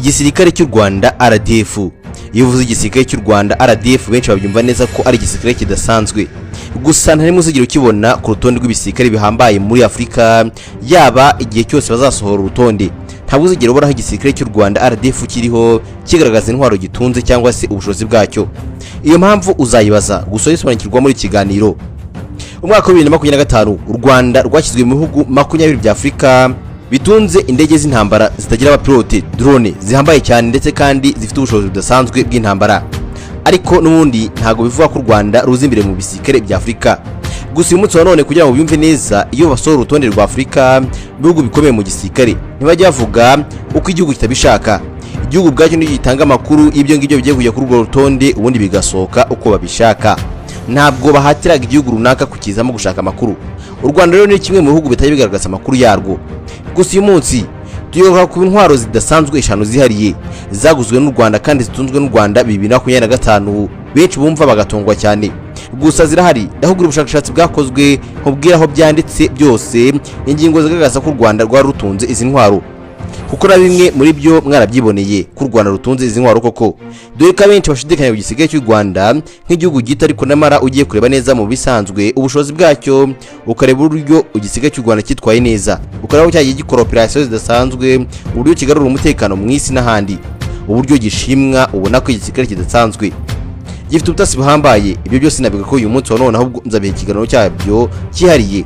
Igisirikare cy'u Rwanda RDF. Iyo uvuze igisirikare cy'u Rwanda RDF benshi babyumva neza ko ari igisirikare kidasanzwe. Gusa ntarimo uzigera ukibona ku rutonde rw'ibisirikare bihambaye muri Afrika, yaba igihe cyose bazasohora urutonde. Ntabwo uzigera ubona igisirikare cy'u Rwanda RDF kiriho kigaragaza intwaro gitunze cyangwa se ubushobozi bwacyo. Iyo mpamvu uzayibaza gusa yisobanukirwa muri kiganiro. Umwaka wa 2025 u Rwanda rwashyizwe mu bihugu 20 bya Afrika bitunze indege z'intambara zitagira abapilote, drone zihambaye cyane ndetse kandi zifite ubushobozi budasanzwe bw'intambara. Ariko n'ubundi ntago bivuga ko u Rwanda ruzi imbere mu bisirikare bya Afrika. Gusa uyu munsi wa none kugira ngo byumve neza, iyo basohora urutonde rwa Afrika bihugu bikomeye mu gisirikare, ntibajya bavuga uko igihugu kitabishaka. Igihugu bwacyo niyo gitanga amakuru y'ibyo ngibyo bigiye kujya kuri urwo rutonde, ubundi bigasohoka uko babishaka. Ntabwo bahatiraga igihugu runaka kukizamo gushaka amakuru. U Rwanda rero ni kimwe mu bihugu bitajya bigaragaza amakuru yarwo. Gusa uyu munsi tuyoboka ku intwaro zidasanzwe 5 zihariye zaguzwe n'u Rwanda kandi zitunzwe n'u Rwanda 2025, benshi bumva bagatungwa cyane. Gusa zirahari, ndahugura ubushakashatsi bwakozwe nkubwira aho byanditse byose, ingingo zigaragaza ko u Rwanda rwari rutunze izi ntwaro. Kuko na bimwe muri byo mwarabyiboneye ko u Rwanda rutunze izi ntwaro koko. Dore ko abenshi bashidikanya ku gisirikare cy'u Rwanda nk'igihugu gito, ariko namara ugiye kureba neza mu bisanzwe ubushobozi bwacyo, ukareba uburyo igisirikare cy'u Rwanda cyitwaye neza, ukareba cyagiye gikora operation zidasanzwe, uburyo kigarura umutekano mu isi n'ahandi, uburyo gishimwa, ubona ko igisirikare kidasanzwe gifite ubutasi buhambaye. Ibyo byose nabiga ko uyu munsi wa none ahubwo nzabihe ikiganiro cyabyo cyihariye.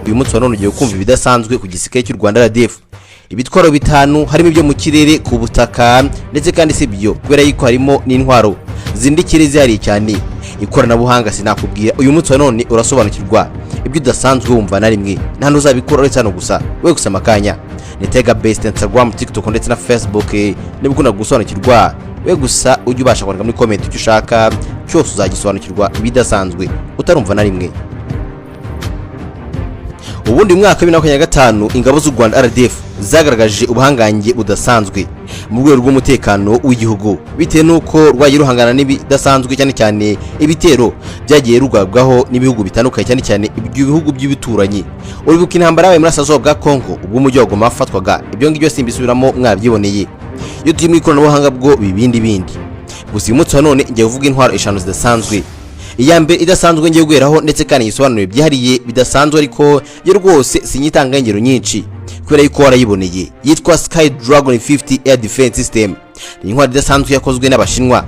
Uyu munsi wa none ugiye kumva ibidasanzwe ku gisirikare cy'u Rwanda RDF. Ibitwaro 5 harimo ibyo mu kirere, ku butaka ndetse kandi si byo, kubera yuko harimo n'intwaro zindikire zihariye cyane. Ikoranabuhanga sinakubwira, uyu munsi wa none urasobanukirwa ibyo udasanzwe wumva na rimwe. Nta ntuzabikora uretse hano gusa, we gusa amakanya. Nitega best Instagram, TikTok ndetse na Facebook, nibwo gusobanukirwa we gusa ujye ubasha kwandika muri comment icyo ushaka cyose, uzagisobanukirwa ibidasanzwe utarumva na rimwe. Ubundi mwaka wa 2025 ingabo z'u Rwanda RDF zagaragaje ubuhangange budasanzwe mu rwego rw'umutekano w'igihugu, bitewe nuko rwagiye ruhangana n'ibidasanzwe cyane cyane ibitero byagiye rugabwaho n'ibihugu bitandukanye, cyane cyane ibihugu by'ibituranyi. Uribuka intambara yabaye muri Asazo bwa Kongo, ubwo umujyi wa Goma wafatwaga. Ibyo ngibyo simbisubiramo, mwabyiboneye. Iyo turi mu ikoranabuhanga bwo bindi. Gusa uyu munsi wa none ngiye kuvuga intwaro 5 zidasanzwe. Iya mbere idasanzwe ngiye guheraho ndetse kandi yisobanuye byihariye bidasanzwe, ariko yo rwose sinyitanga ingero nyinshi kubera yuko warayiboneye. Yitwa Sky Dragon 50 Air Defense System. Ni intwaro idasanzwe yakozwe n'Abashinwa.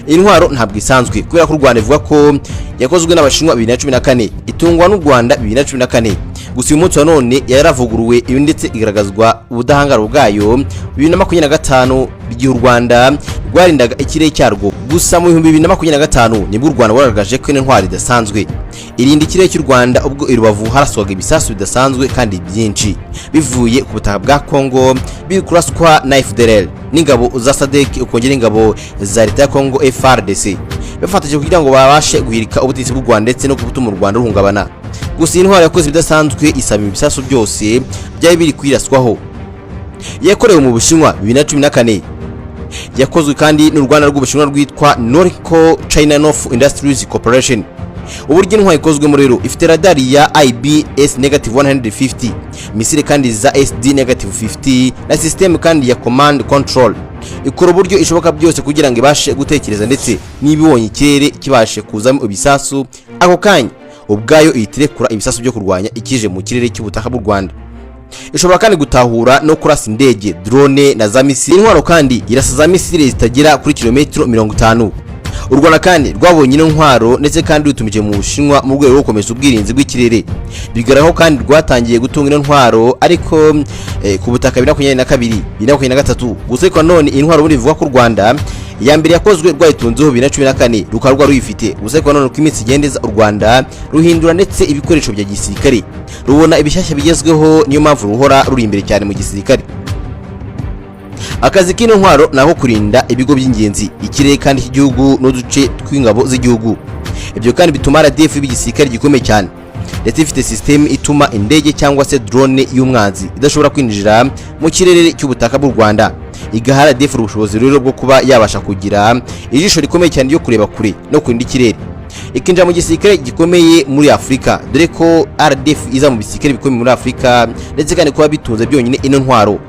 Iyi ntwaro ntabwo isanzwe kubera ko u Rwanda ivuga ko yakozwe n'Abashinwa 2014, itungwa n'u Rwanda 2014. Gusa uyu munsi wa none yaravuguruwe, ibi ndetse igaragazwa ubudahangaro bwayo 2025 igihe u Rwanda rwarindaga ikirere cyarwo. Gusa mu 2025 nibwo u Rwanda rwagaragaje ko intwaro idasanzwe irinda ikirere cy'u Rwanda, ubwo i Rubavu harasohoga ibisasu bidasanzwe kandi byinshi bivuye ku butaka bwa Kongo, biri kuraswa na FDLR n'ingabo za SADC, ukongera ingabo za leta ya Kongo FARDC, bafatije kugira ngo babashe guhirika ubutegetsi bw'u Rwanda ndetse no gutuma u Rwanda ruhungabana. Gusa iyi ntwaro yakoze bidasanzwe, isaba ibisasu byose byari biri kwiraswaho. Yakorewe mu Bushinwa 2014, yakozwe kandi n'u Rwanda rw'Ubushinwa rwitwa Norco China North Industries Corporation. Uburyo intwaro ikozwe muri rero ifite radari ya IBS-150, misile kandi za SD-50 na system kandi ya command control. Ikora uburyo ishoboka byose kugira ngo ibashe gutekereza ndetse n'ibibonye ikirere kibashe kuzamo ibisasu ako kanya, ubwayo itirekura ibisasu byo kurwanya ikije mu kirere cy'ubutaka bw'u Rwanda. Ishobora kandi gutahura no kurasa indege, drone na za misile. Intwaro kandi irasa za misile zitagera kuri kilometero 50. U Rwanda kandi rwabonye ino ntwaro ndetse kandi rutumije mu Bushinwa mu rwego rwo gukomeza ubwirinzi bw'ikirere. Bigaraho kandi rwatangiye gutunga ino ntwaro ariko ku butaka 2022 2023. Gusa ko none intwaro buri bivuga ko u Rwanda ya mbere yakozwe rwayitunzeho 2014, rukarwa ruyifite. Gusa ko none uko iminsi igendeza u Rwanda ruhindura ndetse ibikoresho bya gisirikare, rubona ibishyashya bigezweho, niyo mpamvu ruhora ruri imbere cyane mu gisirikare. Akazi k'ino ntwaro naho kurinda ibigo by'ingenzi, ikirere kandi cy'igihugu n'uduce tw'ingabo z'igihugu. Ibyo kandi bituma RDF b'igisirikare gikomeye cyane, ndetse ifite system ituma indege cyangwa se drone y'umwanzi idashobora kwinjira mu kirere cy'ubutaka bw'u Rwanda. Igaha RDF ubushobozi rero bwo kuba yabasha kugira ijisho rikomeye cyane ryo kureba kure no kurinda ikirere. ikinjira mu gisirikare gikomeye muri Afurika, dore ko RDF iza mu bisirikare bikomeye muri Afurika ndetse kandi kuba bitunze byonyine ino ntwaro,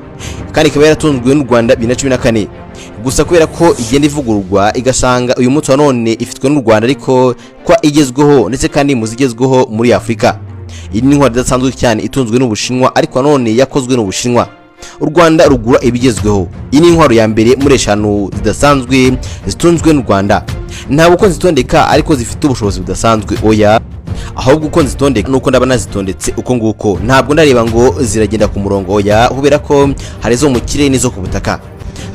kandi ikaba yaratunzwe n'u Rwanda 2014. Gusa kubera ko igenda ivugururwa igasanga uyu munsi wa none ifitwe n'u Rwanda ariko kwa igezweho ndetse kandi muzigezweho muri Afurika. Iyi ni intwaro idasanzwe cyane itunzwe n'Ubushinwa ariko none yakozwe n'Ubushinwa. U Rwanda rugura ibigezweho. Iyi ni intwaro ya mbere muri eshanu zidasanzwe zitunzwe n'u Rwanda. Ntabwo uko zitondeka ariko zifite ubushobozi budasanzwe, oya, ahubwo uko zitondeka nuko ndabana zitondetse uko nguko. Ntabwo ndareba ngo ziragenda ku murongo, oya, kubera ko hari zo mu kirere n'izo ku butaka.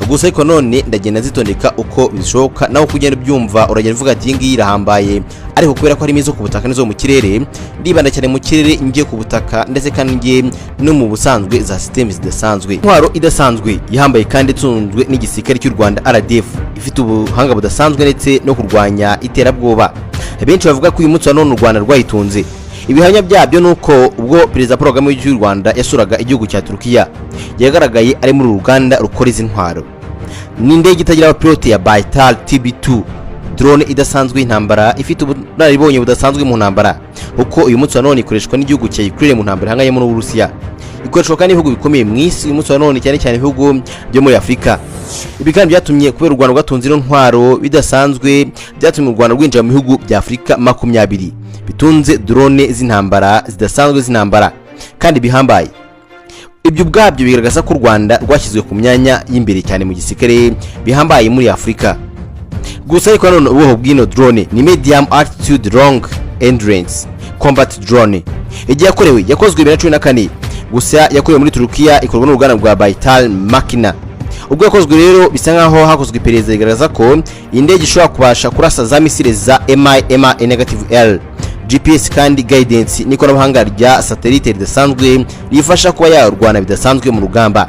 Gusa ariko none ndagenda zitondeka uko bishoboka, naho kugenda byumva uragenda uvuga ati ngiyi irahambaye, ariko kubera ko harimo izo ku butaka n'izo mu kirere, ndibanda cyane mu kirere ngiye ku butaka ndetse kandi ngiye no mu busanzwe za system zidasanzwe. Intwaro idasanzwe ihambaye kandi itunzwe n'igisirikare cy'u Rwanda RDF, ifite ubuhanga budasanzwe ndetse no kurwanya iterabwoba. Benshi bavuga ko uyu munsi wa none u Rwanda rwayitunze. Ibihamya byabyo nuko ubwo Perezida Paul Kagame w'igihugu cy'u Rwanda yasuraga igihugu cya Turukiya, yagaragaye ari muri uruganda rukora izi ntwaro. Ni indege itagira abapilote ya Bahiye TB2, drone idasanzwe y'intambara ifite ubunararibonye budasanzwe mu ntambara, kuko uyu munsi wa none ikoreshwa n'igihugu cya Ukraine mu ntambara ihanganyemo n'Uburusiya. Ikoreshwa kandi ibihugu bikomeye mu isi uyu munsi wa none, cyane cyane ibihugu byo muri Afurika. Ibi kandi byatumye kubera u Rwanda rwatunze ino ntwaro bidasanzwe, byatumye u Rwanda rwinjira mu bihugu bya Afurika 20 bitunze drone z'intambara zidasanzwe z'intambara kandi bihambaye. Ibyo ubwabyo bigaragaza ko u Rwanda rwashyizwe ku myanya y'imbere cyane mu gisirikare bihambaye muri Afurika. Gusa ariko none ubuho bw'ino drone ni medium altitude long endurance combat drone. Igihe yakozwe 2014, gusa yakorewe muri Turukiya, ikorwa n'uruganda rwa Bahiye Makina. Ubwo yakozwe rero bisa nkaho hakozwe iperereza rigaragaza ko iyi ndege ishobora kubasha kurasa za misile za MI-L, GPS kandi guidance n'ikoranabuhanga rya satellite ridasanzwe rifasha kuba yarwana bidasanzwe mu rugamba.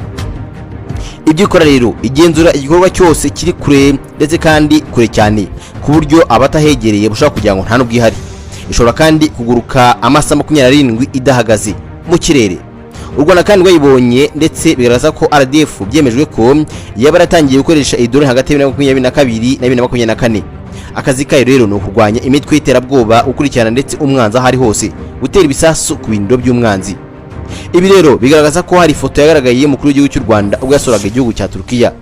Ibyo ikora rero igenzura igikorwa cyose kiri kure ndetse kandi kure cyane, ku buryo abatahegereye bushobora kugira ngo nta n'ubwihari. Ishobora kandi kuguruka amasaha 27 idahagaze mu kirere. U Rwanda kandi rwayibonye ndetse bigaragaza ko RDF byemejwe ko yaba yaratangiye gukoresha iyi drone hagati ya 2022 na 2024. Akazi kayo rero no kurwanya imitwe y'iterabwoba, ukurikirana ndetse umwanzi ahari hose, gutera ibisasu ku bindiro by'umwanzi. Ibi rero bigaragaza ko hari ifoto yagaragaye mukuru w'igihugu cy'u Rwanda ubwo yasuraga igihugu cya Turukiya.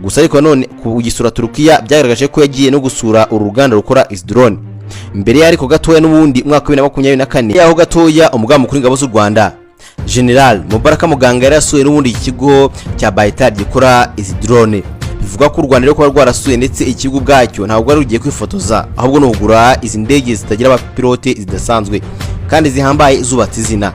Gusa ariko none kugisura Turukiya byagaragaje ko yagiye no gusura uruganda rukora izi drone. Mbere yariko gatoya n'ubundi mwaka 2024 yaho gatoya umugaba mukuru w'ingabo z'u Rwanda General Mubaraka Muganga yarasuye n'ubundi ikigo cya Bahiye gikora izi drone. Bivuga ko u Rwanda rero kuba rwarasuye ndetse ikigo bwacyo ntabwo ari ugiye kwifotoza, ahubwo no kugura izi ndege zitagira abapilote zidasanzwe kandi zihambaye zubatse izina.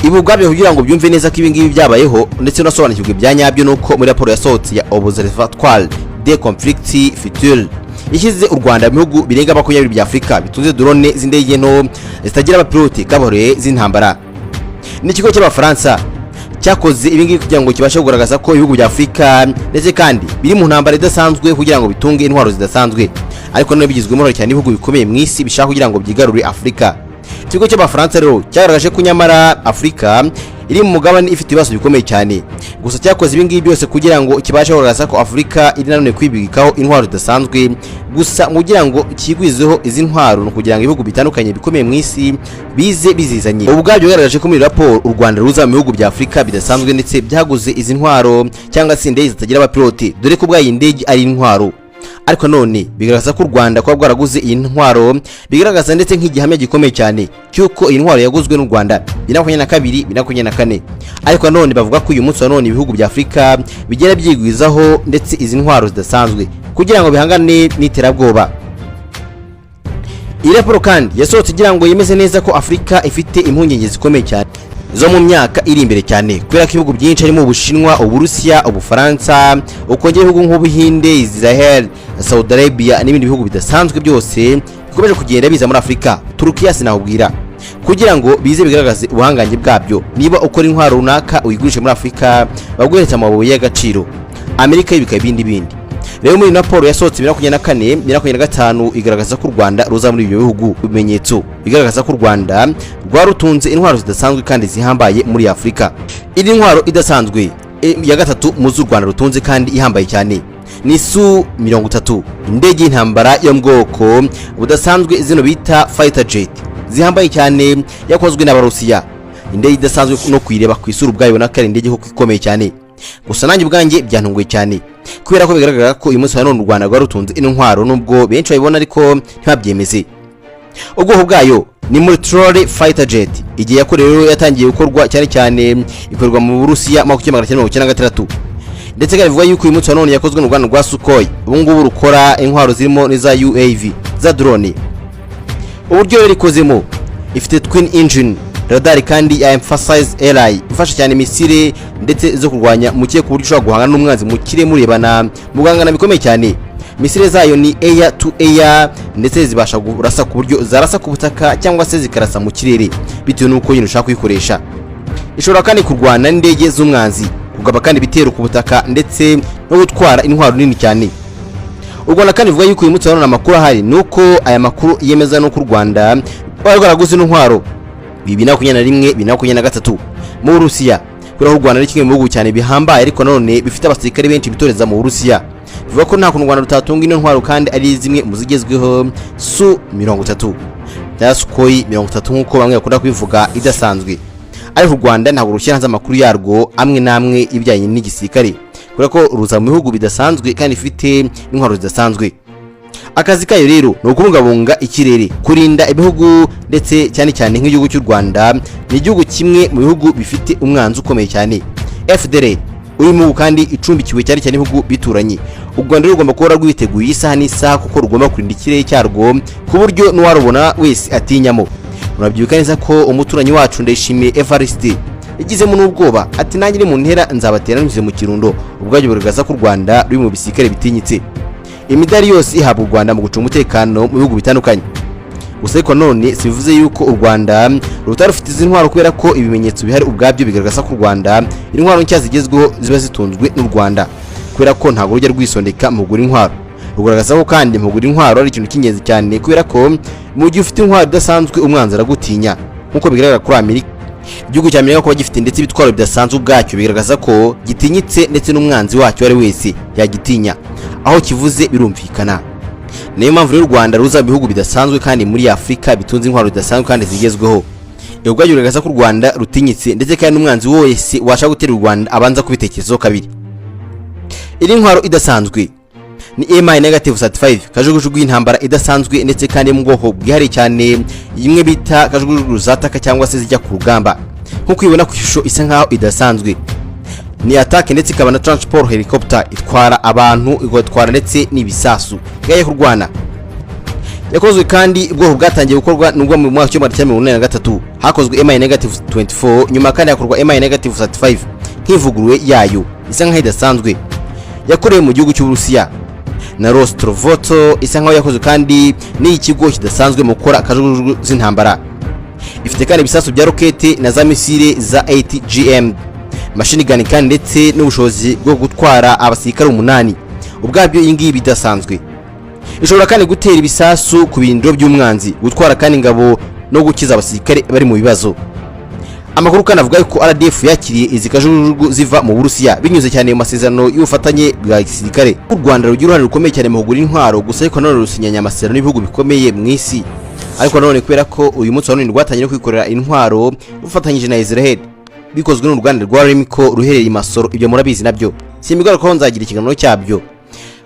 Ibi ubwabyo kugira ngo byumve neza ko ibi ngibi byabayeho ndetse unasobanukirwe bya nyabyo nuko muri raporo yasohotse ya Observatoire des conflits futurs yashyize u Rwanda mu bihugu birenga 20 bya Afurika bitunze drone z'indege nto zitagira abapilote kabore z'intambara. N'ikigo cy'Abafaransa cyakoze ibi ngibi kugira ngo kibashe kugaragaza ko ibihugu bya Afurika ndetse kandi biri mu ntambara idasanzwe kugira ngo bitunge intwaro zidasanzwe, ariko none bigizwemo cyane ibihugu bikomeye mu isi bishaka kugira ngo byigarure Afurika. Ikigo cy'Abafaransa rero cyagaragaje ko nyamara Afurika iri mu mugabane ifite ibibazo bikomeye cyane. Gusa cyakoze ibi ngibi byose kugira ngo kibashe kugaragaza ko Afurika iri nanone kwibikaho intwaro zidasanzwe, gusa kugira ngo kigwizeho izi ntwaro no kugira ngo ibihugu bitandukanye bikomeye mu isi bize bizizanye. Ubwabyo bigaragaje ko muri raporo u Rwanda ruza mu bihugu bya Afurika bidasanzwe ndetse byaguze izi ntwaro cyangwa se indege zitagira abapilote, dore ko bwayi indege ari intwaro. Ariko none bigaragaza ko u Rwanda kwa bwaraguze iyi ntwaro, bigaragaza ndetse nk'igihamya gikomeye cyane cyuko iyi ntwaro yaguzwe n'u Rwanda 2022 2024. Ariko none bavuga ko uyu munsi wa none ibihugu bya Afurika bigera byigwizaho ndetse izi ntwaro zidasanzwe kugira ngo bihangane n'iterabwoba. Iyi raporo kandi yasohotse igira ngo yemeze neza ko Afurika ifite impungenge zikomeye cyane zo mu myaka iri imbere cyane, kubera ko ibihugu byinshi harimo Ubushinwa, Uburusiya, Ubufaransa, ukongera ibihugu nk'Ubuhinde, Israel, Saudi Arabia n'ibindi bihugu bidasanzwe byose bikomeje kugenda biza muri Afurika. Turukiya sinahubwira kugira ngo bize bigaragaze ubuhangange bwabyo. Niba ukora intwaro runaka uyigurishe muri Afurika baguhereza amabuye y'agaciro, Amerika ibika ibindi. Rero muri raporo yasohotse 2024 2025 igaragaza ko u Rwanda ruza muri ibyo bihugu. Ibimenyetso bigaragaza ko u Rwanda rwarutunze intwaro zidasanzwe kandi zihambaye muri Afurika. Iri ntwaro idasanzwe ya gatatu mu z'u Rwanda rutunze kandi ihambaye cyane ni Su-30, indege y'intambara yo mu bwoko budasanzwe zino bita fighter jet zihambaye cyane yakozwe n'Abarusiya. Indege idasanzwe no kuyireba ku isura ubwayo na kare indege koko ikomeye cyane. Gusa nanjye ubwanjye byantunguye cyane kubera ko bigaragara ko uyu munsi wa none u Rwanda rwarutunze intwaro nubwo benshi babibona ariko ntibabyemeze. Ubwoko bwayo ni multi-role fighter jet. Igihe yakorewe yatangiye gukorwa cyane ikorwa mu Burusiya mu 1996, ndetse kandi bivuga yuko uyu munsi wa none yakozwe n'u Rwanda rwa Sukhoi. Ubu ngubu rukora intwaro zirimo n'iza UAV za drone. Uburyo rero ikozemo ifite twin engine radar kandi ya emphasize AI ifasha cyane misile ndetse zo kurwanya mu kiye ku buryo ushobora guhangana n'umwanzi mu kire murebana mu gangana bikomeye cyane. Misile zayo ni air to air ndetse zibasha kurasa ku buryo zarasa ku butaka cyangwa se zikarasa mu kirere bitewe n'uko nyine ushaka kuyikoresha. Ishobora kandi kurwana n'indege z'umwanzi, kugaba kandi bitero ku butaka ndetse no gutwara intwaro nini cyane. U Rwanda kandi bivuga yuko uyu munsi wa none amakuru ahari nuko aya makuru yemeza no ku Rwanda rwaraguze intwaro 2021-2023 mu Burusiya. Kuri u Rwanda ari kimwe mu bihugu cyane bihambaye ariko none bifite abasirikare benshi bitoreza mu Burusiya. Bivuga ko nta kuntu u Rwanda rutatunga ino ntwaro kandi ari zimwe mu zigezweho Su-30 ya Sukhoi 30 nkuko bamwe bakunda kubivuga idasanzwe. Ariko u Rwanda ntabwo rushyira hanze amakuru yarwo amwe namwe ibijyanye n'igisirikare kubera ko ruza mu bihugu bidasanzwe kandi ifite intwaro zidasanzwe. Akazi kayo rero no kubungabunga ikirere, kurinda ibihugu ndetse cyane nk'igihugu cy'u Rwanda ni igihugu kimwe mu bihugu bifite umwanzi ukomeye cyane FDR urimo kandi icumbikiwe cyane ibihugu bituranye. U Rwanda rugomba kuba rwiteguye isaha n'isaha kuko rugomba kurinda ikirere cyarwo ku buryo n'uwarubona wese atinyamo. Murabyuka neza ko umuturanyi wacu Ndayishimiye Evariste igizemo n'ubwoba ati nanjye ni mu ntera nzabatera nyuze mu Kirundo. Ubwajyo bugaragaza ko u Rwanda ruri mu bisikare bitinyitse. Imidari yose ihabwa u Rwanda mu gucunga umutekano mu bihugu bitandukanye. Gusa ariko none sibivuze yuko u Rwanda rutarufite izi ntwaro kubera ko ibimenyetso bihari ubwabyo bigaragaza ko u Rwanda intwaro nshya zigezweho ziba zitunzwe n'u Rwanda kubera ko ntabwo rujya rwisondeka mu gura intwaro. Rugaragaza ko kandi mu gura intwaro ari ikintu cy'ingenzi cyane kubera ko mu gihe ufite intwaro idasanzwe umwanzi aragutinya nkuko bigaragara kuri Amerika. Igihugu cya Amerika kuba gifite ndetse ibitwaro bidasanzwe ubwacyo bigaragaza ko gitinyitse ndetse n'umwanzi wacyo ari wese yagitinya. Aho kivuze birumvikana. Niyo mpamvu rero u Rwanda ruza mu bihugu bidasanzwe kandi muri Afrika bitunze intwaro bidasanzwe kandi zigezweho. Ubwo bigaragaza ko u Rwanda rutinyitse ndetse kandi n'umwanzi wese washaka gutera u Rwanda abanza kubitekerezo kabiri. Iri ntwaro idasanzwe ni AMAKURU kajugujugu y'intambara idasanzwe ndetse kandi mu bwoko bwihariye cyane imwe bita kajugujugu zataka cyangwa se zijya ku rugamba. Nkuko ibona ku ishusho isa nkaho idasanzwe. Ni attack ndetse ikaba na transport helicopter itwara abantu igotwara ndetse n'ibisasu gaye kurwana. Yakozwe kandi ubwoko bwatangiye gukorwa nubwo mu mwaka wa 1983 hakozwe AMAKURU-24 nyuma kandi hakorwa AMAKURU-35 nk'ivuguruwe yayo isa nkaho idasanzwe yakorewe mu gihugu cy'Uburusiya na Rostrovoto isa nkaho yakozwe kandi n'ikigo kidasanzwe mu gukora kajugujugu z'intambara. Ifite kandi ibisasu bya rokete na za misile za 8GM machine gun kandi ndetse n'ubushobozi bwo gutwara abasirikare 8 ubwabyo ingibi bidasanzwe. Ishobora kandi gutera ibisasu ku bindiro by'umwanzi, gutwara kandi ingabo no gukiza abasirikare bari mu bibazo. Amakuru kandi avuga ko RDF yakiriye izi kajugujugu ziva mu Burusiya binyuze cyane mu masezerano y'ubufatanye bwa gisirikare. U Rwanda rugira uruhare rukomeye cyane mu kugura intwaro gusa ariko none rusinyanya amasezerano n'ibihugu bikomeye mu isi. Ariko none kubera ko uyu munsi wa none rwatangiye kwikorera intwaro rufatanyije na Israel bikozwe n'u Rwanda rwa Remiko ruherereye Masoro, ibyo murabizi nabyo simigora ko nzagira ikiganiro cyabyo.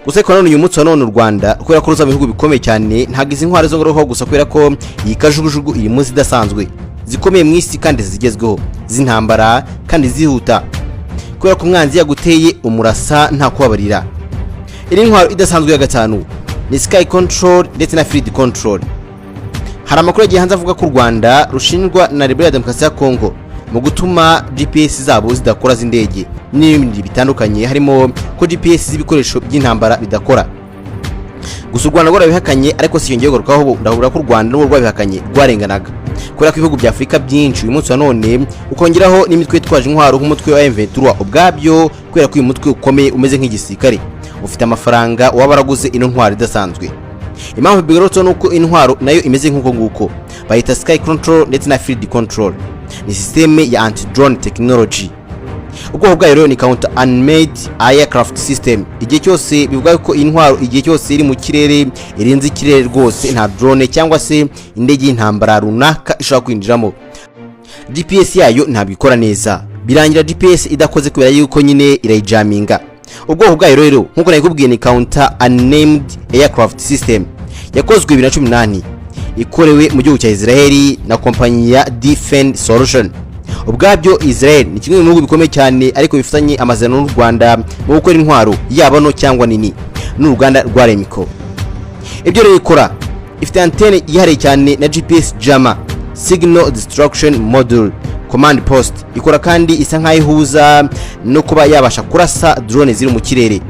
Gusa ariko none uyu munsi wa none u Rwanda kubera ko ruza mu bihugu bikomeye cyane ntagize intwaro zo ngoroho gusa kubera ko iyi kajugujugu iri munsi idasanzwe zikomeye mu isi kandi zigezweho z'intambara kandi zihuta kubera ko umwanzi yaguteye umurasa nta kubabarira. Iri ntwaro idasanzwe ya gatanu ni Sky Control ndetse na Field Control. Hari amakuru yagiye hanze avuga ko u Rwanda rushinjwa na Repubulika ya Demokarasi ya Kongo mu gutuma GPS zabo zidakora z'indege n'ibindi bitandukanye harimo ko GPS z'ibikoresho by'intambara bidakora. Gusa u Rwanda rwarabihakanye ariko si yongeye gurukaho ndahura ko u Rwanda n'u rwabihakanye rwarenganaga kubera ko ibihugu bya Afrika byinshi uyu munsi wa none ukongeraho n'imitwe itwaje intwaro nk'umutwe wa M23 ubwabyo kubera ko uyu mutwe ukomeye umeze nk'igisirikare ufite amafaranga wabaraguze ino ntwaro idasanzwe. Impamvu bigarutse nuko intwaro nayo imeze nk'uko nguko bayita Sky Control ndetse na Field Control. Ni systeme ya anti-drone technology. ubwoko bwayo rero ni counter unmanned aircraft system. Igihe cyose bivuga ko intwaro igihe cyose iri mu kirere irenze ikirere rwose nta drone cyangwa se indege y'intambara runaka ishobora kwinjiramo. GPS yayo ntabwo ikora neza, birangira GPS idakoze kubera yuko nyine irayijaminga. Ubwoko bwayo rero nkuko nakubwiye ni counter unmanned aircraft system, yakozwe 2018, ikorewe mu gihugu cya Israeli na kompanyi ya Defense Solution. Ubwabyo Israel ni kimwe mu bihugu bikomeye cyane ariko bifitanye amazerano n'u Rwanda mu gukora intwaro yaba no cyangwa nini n'uruganda rwa Remco. Ibyo rero ikora ifite antenne yihariye cyane na GPS jammer, signal destruction module, command post. Ikora kandi isa nkaho ihuza no kuba yabasha kurasa drone ziri mu kirere.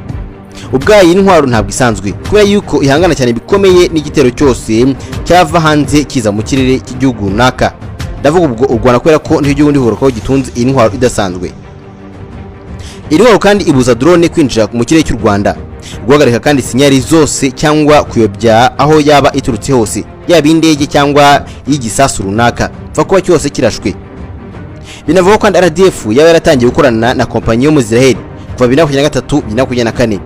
Ubwayi intwaro ntabwo isanzwe kubera yuko ihangana cyane bikomeye n'igitero cyose cyava hanze kiza mu kirere cy'igihugu runaka. Ndavuga ubwo u Rwanda kubera ko ntiyo gihugu ndihoro ko gitunze intwaro idasanzwe. Intwaro kandi ibuza drone kwinjira mu kirere cy'u Rwanda, guhagarika kandi sinyari zose cyangwa kuyobya aho yaba iturutse hose, yaba indege cyangwa y'igisasu runaka pfa kuba cyose kirashwe. Binavuga ko kandi RDF yaba yaratangiye gukorana na kompanyi yo mu Israel kuva 2023-2024.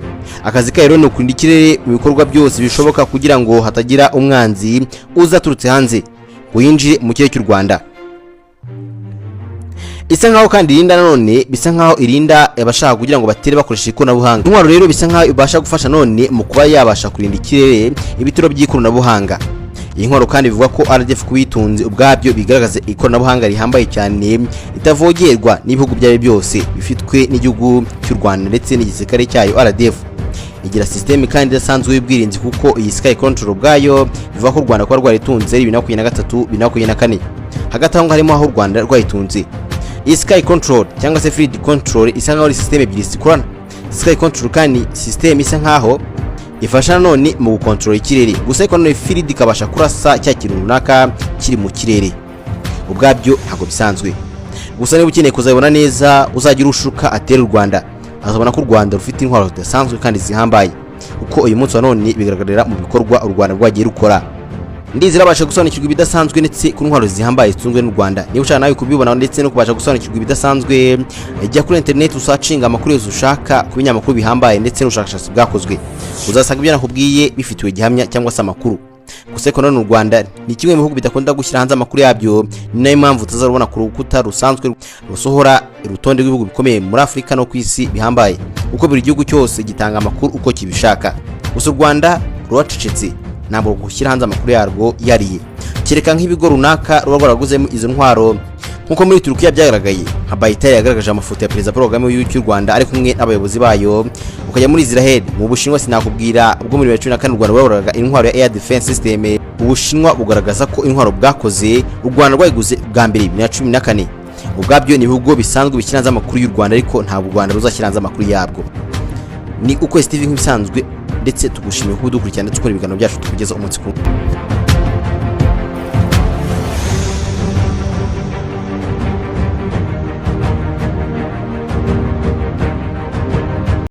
Akazi kayo no kurinda ikirere mu bikorwa byose bishoboka kugira ngo hatagira umwanzi uzaturutse hanze uyinjire mu kirere cy'u Rwanda. Isa nkaho kandi irinda none bisa nkaho irinda abashaka kugira ngo batere bakoresha ikoranabuhanga. Intwaro rero bisa nkaho ibasha gufasha none mu kuba yabasha kurinda ikirere ibitero by'ikoranabuhanga. Iyi ntwaro kandi bivuga ko RDF kubitunze ubwabyo bigaragaza ikoranabuhanga rihambaye cyane itavogerwa n'ibihugu byayo byose bifitwe n'igihugu cy'u Rwanda ndetse n'igisirikare cyayo RDF. Igira system kandi idasanzwe y'ubwirinzi kuko iyi Sky Control bwayo bivuga ko u Rwanda kwa rwaritunze 2023-2024. Hagati aho harimo aho u Rwanda rwayitunze. Iyi Sky Control cyangwa se Field Control isa nkaho ari system ebyiri zikorana. Sky Control kandi system isa nkaho ifasha none mu gukontrola ikirere, gusa ariko none Field ikabasha kurasa cya kintu runaka kiri mu kirere. Ubwabyo ntago bisanzwe. Gusa niba ukeneye kuzabona neza uzagira ushuka atera u Rwanda, azabona ko u Rwanda rufite intwaro zidasanzwe kandi zihambaye uko uyu munsi wa none bigaragarira mu bikorwa u Rwanda rwagiye rukora. Ndizira abasha gusobanukirwa ibidasanzwe ndetse ku ntwaro zihambaye zitunzwe n'u Rwanda. Niba ushaka nawe kubibona ndetse no kubasha gusobanukirwa ibidasanzwe, jya kuri internet usacinga amakuru yose ushaka ku binyamakuru bihambaye ndetse n'ubushakashatsi bwakozwe. Uzasanga ibyo nakubwiye bifitiwe gihamya cyangwa se amakuru. Gusa ko none u Rwanda ni kimwe mu bihugu bidakunda gushyira hanze amakuru yabyo, ni nayo mpamvu utazarubona ku rukuta rusanzwe rusohora urutonde rw'ibihugu bikomeye muri Afurika no ku isi bihambaye, uko buri gihugu cyose gitanga amakuru uko kibishaka. Gusa u Rwanda ruracecetse, ntabwo gushyira hanze amakuru yarwo yariye, kereka nk'ibigo runaka ruba rwaraguzemo izo ntwaro nkuko muri Turukiya byagaragaye. nka Bahiye yagaragaje amafoto ya Perezida Paul Kagame y'u Rwanda ari kumwe n'abayobozi bayo. Ukajya muri Israel, mu Bushinwa sinakubwira ubwo muri 2024 u Rwanda rwaboraga intwaro ya Air Defense System. Ubushinwa bugaragaza ko intwaro bwakoze u Rwanda rwayiguze bwa mbere 2014. Ubwabyo ni ibihugu bisanzwe bishyira hanze amakuru y'u Rwanda ariko ntabwo u Rwanda ruzashyira hanze amakuru yabwo. Ni uko STV nk'ibisanzwe ndetse tugushimiye kuba dukurikirana tukora ibiganiro byacu tukugeza umunsi ku